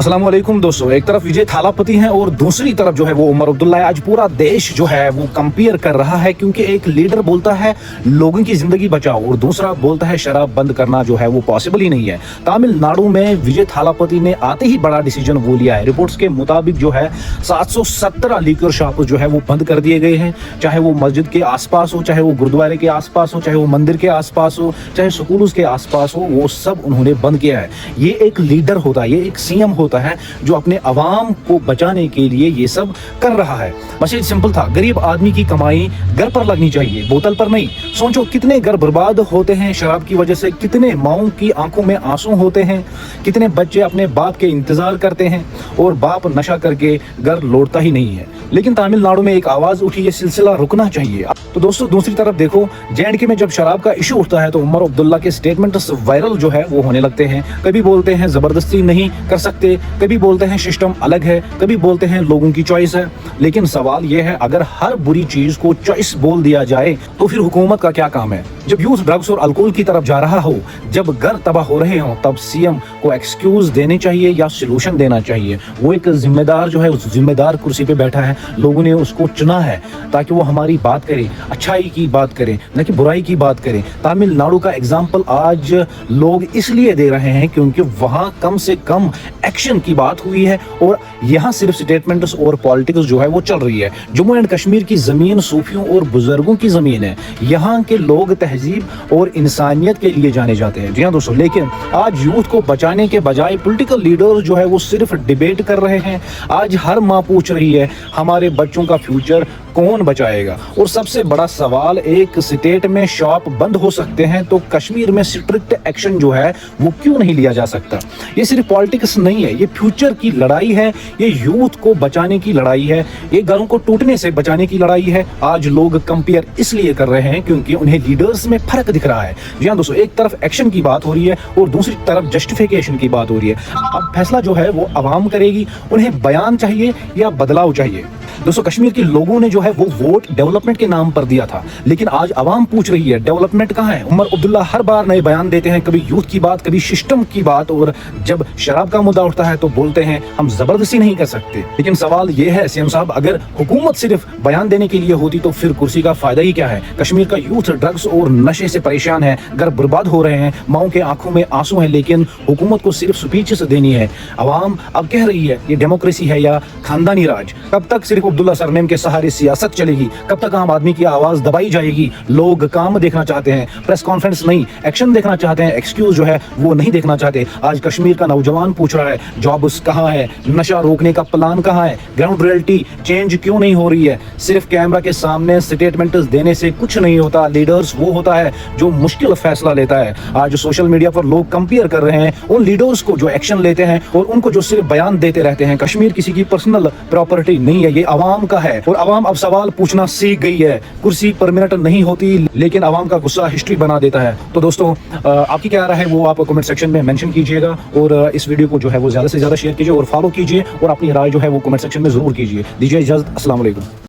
अस्सलाम वालेकुम दोस्तों, एक तरफ विजय थालापति हैं और दूसरी तरफ जो है वो उमर अब्दुल्ला है। आज पूरा देश जो है वो कंपेयर कर रहा है, क्योंकि एक लीडर बोलता है लोगों की जिंदगी बचाओ और दूसरा बोलता है शराब बंद करना जो है वो पॉसिबल ही नहीं है। तमिलनाडु में विजय थालापति ने आते ही बड़ा डिसीजन वो लिया है। रिपोर्ट्स के मुताबिक जो है 717 लीकर शॉप जो है वो बंद कर दिए गए हैं, चाहे वो मस्जिद के आसपास हो, चाहे वो गुरुद्वारे के आसपास हो, चाहे वो मंदिर के आसपास हो, चाहे स्कूलों के आसपास हो, वो सब उन्होंने बंद किया है। ये एक लीडर होता है, ये एक सीएम होता है जो अपने अवाम को बचाने के लिए ये सब कर रहा है। मैसेज सिंपल था, गरीब आदमी की कमाई घर पर लगनी चाहिए, बोतल पर नहीं। सोचो कितने घर बर्बाद होते हैं शराब की वजह से, कितने माओं की आंखों में आंसू होते हैं, कितने बच्चे अपने बाप के इंतजार करते हैं और बाप नशा करके घर लौटता ही नहीं है। लेकिन तमिलनाडु में एक आवाज उठी, ये सिलसिला रुकना चाहिए। तो दोस्तों दूसरी तरफ देखो, जेएंडके में जब शराब का इशू उठता है तो उमर अब्दुल्ला के स्टेटमेंट्स वायरल जो है वो होने लगते हैं। कभी बोलते हैं जबरदस्ती नहीं कर सकते, कभी बोलते हैं सिस्टम अलग है, कभी बोलते हैं लोगों की चॉइस है। लेकिन सवाल यह है, अगर हर बुरी चीज को चॉइस बोल दिया जाए तो फिर हुकूमत का क्या काम है? जब यूथ ड्रग्स और अल्कोहल की तरफ जा रहा हो, जब घर तबाह हो रहे हो, तब सीएम को एक्सक्यूज देने चाहिए या सोल्यूशन देना चाहिए। वो एक जिम्मेदार जो है उस जिम्मेदार कुर्सी पे बैठा है, लोगों ने उसको चुना है ताकि वो हमारी बात करे, अच्छाई की बात करे, न कि बुराई की बात करे। तमिलनाडु का एग्जाम्पल आज लोग इसलिए दे रहे हैं क्योंकि वहां कम से कम एक्शन की बात हुई है और यहाँ सिर्फ स्टेटमेंट्स और पॉलिटिक्स जो है वो चल रही है। जम्मू एंड कश्मीर की जमीन सूफियों और बुजुर्गों की जमीन है, यहाँ के लोग तहजीब और इंसानियत के लिए जाने जाते हैं। जी हाँ दोस्तों, लेकिन आज यूथ को बचाने के बजाय पॉलिटिकल लीडर जो है वो सिर्फ डिबेट कर रहे हैं। आज हर माँ पूछ रही है हमारे बच्चों का फ्यूचर कौन बचाएगा। और सबसे बड़ा सवाल, एक स्टेट में शॉप बंद हो सकते हैं तो कश्मीर में स्ट्रिक्ट एक्शन जो है वो क्यों नहीं लिया जा सकता? ये सिर्फ पॉलिटिक्स नहीं है, ये फ्यूचर की लड़ाई है, ये यूथ को बचाने की लड़ाई है, ये घरों को टूटने से बचाने की लड़ाई है। आज लोग कंपेयर इसलिए कर रहे हैं क्योंकि उन्हें लीडर्स में फर्क दिख रहा है। जी हाँ दोस्तों, एक तरफ एक्शन की बात हो रही है और दूसरी तरफ जस्टिफिकेशन की बात हो रही है। अब फैसला जो है वो आवाम करेगी, उन्हें बयान चाहिए या बदलाव चाहिए। दोस्तों कश्मीर के लोगों ने जो है वो वोट डेवलपमेंट के नाम पर दिया था, लेकिन आज आवाम पूछ रही है डेवलपमेंट कहाँ है? उमर अब्दुल्ला हर बार नए बयान देते हैं, कभी यूथ की बात, कभी सिस्टम की बात, और जब शराब का मुद्दा उठता है तो बोलते हैं हम जबरदस्ती नहीं कर सकते। लेकिन सवाल ये है सीएम साहब, अगर हुकूमत सिर्फ बयान देने के लिए होती तो फिर कुर्सी का फायदा ही क्या है? कश्मीर का यूथ ड्रग्स और नशे से परेशान है, घर बर्बाद हो रहे हैं, माओं के आंखों में आंसू है, लेकिन हुकूमत को सिर्फ स्पीचेस देनी है। आवाम अब कह रही है ये डेमोक्रेसी है या खानदानी राज? कब तक सिर्फ अब्दुल्ला सरनेम के सहारे सियासत चलेगी? कब तक आम आदमी की आवाज दबाई जाएगी? लोग काम देखना चाहते हैं, प्रेस कॉन्फ्रेंस नहीं, एक्शन देखना चाहते हैं, एक्सक्यूज जो है वो नहीं देखना चाहते। आज कश्मीर का नौजवान पूछ रहा है जॉब्स कहाँ है, नशा रोकने का प्लान कहाँ है, ग्राउंड रियलिटी चेंज क्यों नहीं हो रही है? सिर्फ कैमरा के सामने स्टेटमेंट देने से कुछ नहीं होता। लीडर्स वो होता है जो मुश्किल फैसला लेता है। आज सोशल मीडिया पर लोग कंपेयर कर रहे हैं उन लीडर्स को जो एक्शन लेते हैं और उनको जो सिर्फ बयान देते रहते हैं। कश्मीर किसी की पर्सनल प्रॉपर्टी नहीं है, ये आवाम का है और आवाम अब सवाल पूछना सीख गई है। कुर्सी परमानेंट नहीं होती, लेकिन आवाम का गुस्सा हिस्ट्री बना देता है। तो दोस्तों आपकी क्या राय है वो आप कमेंट सेक्शन में मेंशन कीजिएगा और इस वीडियो को जो है वो ज्यादा से ज्यादा शेयर कीजिए और फॉलो कीजिए और अपनी राय जो है वो कमेंट सेक्शन में जरूर कीजिए। दीजिए इजाजत, अस्सलाम वालेकुम।